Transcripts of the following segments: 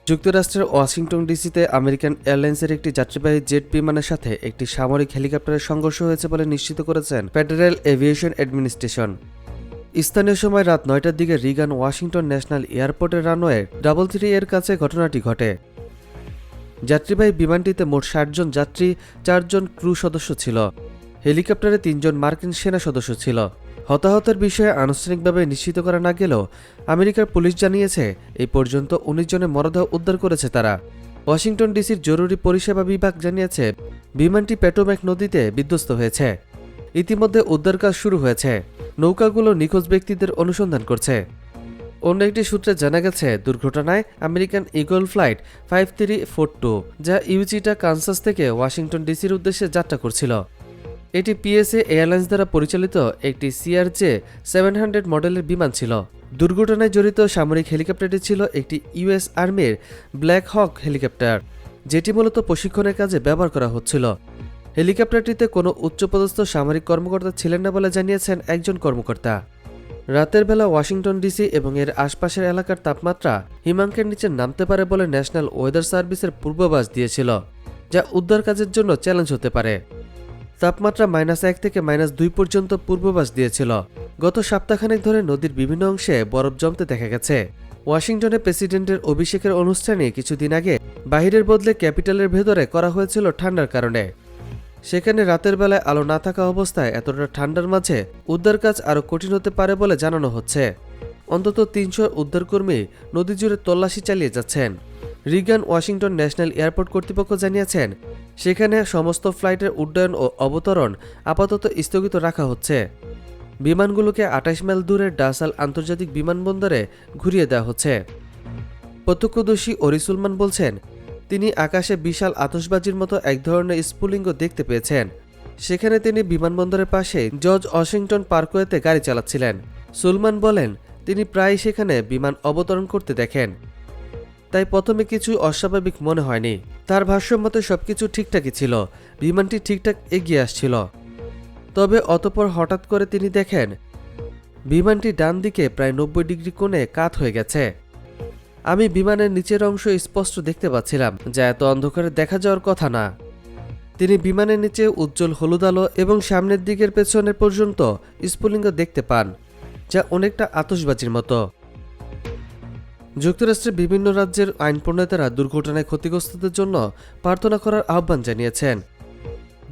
যুক্তরাষ্ট্রের Washington ডিসিতে American এয়ারলাইন্সের একটি যাত্রীবাহী জেট বিমানের সাথে একটি সামরিক হেলিকপ্টারের সংঘর্ষ হয়েছে বলে নিশ্চিত করেছেন ফেডারেল এভিয়েশন অ্যাডমিনিস্ট্রেশন। স্থানীয় সময় রাত ৯টার দিকে রিগান ওয়াশিংটন ন্যাশনাল এয়ারপোর্টের রানওয়ে 33 এর কাছে ঘটনাটি ঘটে। যাত্রীবাহী বিমানটিতে মোট ৬০ জন যাত্রী, ৪ জন ক্রু সদস্য ছিল। হেলিকপ্টারে ৩ জন মার্কিন সেনা সদস্য ছিল। হতাহতের বিষয়ে আনুষ্ঠানিকভাবে নিশ্চিত করা না গেলেও আমেরিকার পুলিশ জানিয়েছে এই পর্যন্ত ১৯ জনের মরদেহ উদ্ধার করেছে তারা। ওয়াশিংটন ডিসির জরুরি পরিষেবা বিভাগ জানিয়েছে বিমানটি পেটোম্যাক নদীতে বিধ্বস্ত হয়েছে। ইতিমধ্যে উদ্ধার কাজ শুরু হয়েছে। নৌকাগুলো নিখোঁজ ব্যক্তিদের অনুসন্ধান করছে। অন্য একটি সূত্রে জানা গেছে দুর্ঘটনায় আমেরিকান ইগল ফ্লাইট 5342 যা ইউচিটা কানসাস থেকে ওয়াশিংটন ডিসির উদ্দেশ্যে যাত্রা করছিল। এটি পিএসএ এয়ারলাইন্স দ্বারা পরিচালিত একটি CRJ-700 মডেলের বিমান ছিল। দুর্ঘটনায় জড়িত সামরিক হেলিকপ্টারটি ছিল একটি ইউএস আর্মির ব্ল্যাক হক হেলিকপ্টার, যেটি মূলত প্রশিক্ষণের কাজে ব্যবহার করা হচ্ছিল। হেলিকপ্টারটিতে কোনো উচ্চপদস্থ সামরিক কর্মকর্তা ছিলেন না বলে জানিয়েছেন একজন কর্মকর্তা। রাতের বেলা ওয়াশিংটন ডিসি এবং এর আশপাশের এলাকার তাপমাত্রা হিমাঙ্কের নিচে নামতে পারে বলে ন্যাশনাল ওয়েদার সার্ভিসের পূর্বাভাস দিয়েছিল, যা উদ্ধার কাজের জন্য চ্যালেঞ্জ হতে পারে। তাপমাত্রা -1 থেকে -2 পর্যন্ত পূর্বাভাস দিয়েছিল। গত সপ্তাহখানেক ধরে নদীর বিভিন্ন অংশে বরফ জমতে দেখা গেছে। ওয়াশিংটনে প্রেসিডেন্টের অভিষেকের অনুষ্ঠানে কিছুদিন আগে বাহিরের বদলে ক্যাপিটালের ভেতরে করা হয়েছিল ঠান্ডার কারণে। সেখানে রাতের বেলায় আলো না থাকা অবস্থায় এতটা ঠান্ডার মাঝে উদ্ধার কাজ আরও কঠিন হতে পারে বলে জানানো হচ্ছে। অন্তত ৩০০ উদ্ধারকর্মী নদী জুড়ে তল্লাশি চালিয়ে যাচ্ছেন। রিগান ওয়াশিংটন ন্যাশনাল এয়ারপোর্ট কর্তৃপক্ষ জানিয়েছেন সেখানে সমস্ত ফ্লাইটের উড্ডয়ন ও অবতরণ আপাতত স্থগিত রাখা হচ্ছে। বিমানগুলোকে ২৮ মাইল দূরের ডাসাল আন্তর্জাতিক বিমানবন্দরে ঘুরিয়ে দেওয়া হচ্ছে। প্রত্যক্ষদর্শী অরিসুলমান বলছেন তিনি আকাশে বিশাল আতশবাজির মতো এক ধরনের স্ফুলিঙ্গ দেখতে পেয়েছেন। সেখানে তিনি বিমানবন্দরের পাশে জর্জ ওয়াশিংটন পার্কওয়েতে গাড়ি চালাচ্ছিলেন। সুলমান বলেন তিনি প্রায়ই সেখানে বিমান অবতরণ করতে দেখেন, তাই প্রথমে কিছু অস্বাভাবিক মনে হয়নি। তার ভাষ্য মতে সবকিছু ঠিকঠাকই ছিল, বিমানটি ঠিকঠাক এগিয়ে আসছিল। তবে অতঃপর হঠাৎ করে তিনি দেখেন বিমানটি ডান দিকে প্রায় ৯০ ডিগ্রি কোণে কাত হয়ে গেছে। আমি বিমানের নিচের অংশ স্পষ্ট দেখতে পাচ্ছিলাম, যা এত অন্ধকারে দেখা যাওয়ার কথা না। তিনি বিমানের নিচে উজ্জ্বল হলুদ আলো এবং সামনের দিকের পেছনের পর্যন্ত স্ফুলিঙ্গ দেখতে পান, যা অনেকটা আতশবাজির মতো। যুক্তরাষ্ট্রের বিভিন্ন রাজ্যের আইন প্রণেতারা দুর্ঘটনায় ক্ষতিগ্রস্তদের জন্য প্রার্থনা করার আহ্বান জানিয়েছেন।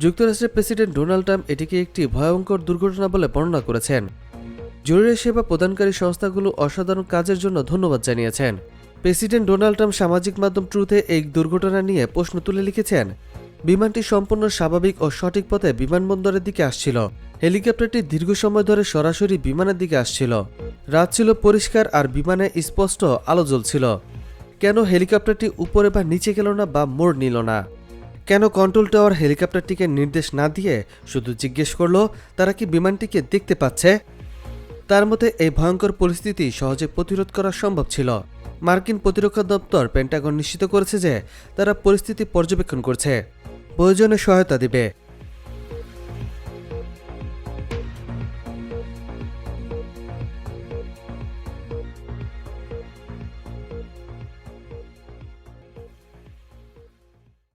যুক্তরাষ্ট্রের প্রেসিডেন্ট ডোনাল্ড ট্রাম্প এটিকে একটি ভয়ঙ্কর দুর্ঘটনা বলে বর্ণনা করেছেন। জরুরি সেবা প্রদানকারী সংস্থাগুলো অসাধারণ কাজের জন্য ধন্যবাদ জানিয়েছেন। প্রেসিডেন্ট ডোনাল্ড ট্রাম্প সামাজিক মাধ্যম ট্রুথে এই দুর্ঘটনা নিয়ে প্রশ্ন তুলে লিখেছেন বিমানটি সম্পূর্ণ স্বাভাবিক ও সঠিক পথে বিমানবন্দরের দিকে আসছিল। হেলিকপ্টারটি দীর্ঘ সময় ধরে সরাসরি বিমানের দিকে আসছিল। রাত ছিল পরিষ্কার আর বিমানে স্পষ্ট আলো জ্বলছিল। কেন হেলিকপ্টারটি উপরে বা নিচে গেল না বা মোড় নিল না? কেন কন্ট্রোল টাওয়ার হেলিকপ্টারটিকে নির্দেশ না দিয়ে শুধু জিজ্ঞেস করলো তারা কি বিমানটিকে দেখতে পাচ্ছে? তার মতে এই ভয়ঙ্কর পরিস্থিতি সহজে প্রতিরোধ করা সম্ভব ছিল। মার্কিন প্রতিরক্ষা দপ্তর পেন্টাগন নিশ্চিত করেছে যে তারা পরিস্থিতি পর্যবেক্ষণ করছে, প্রয়োজনে সহায়তা দিবে।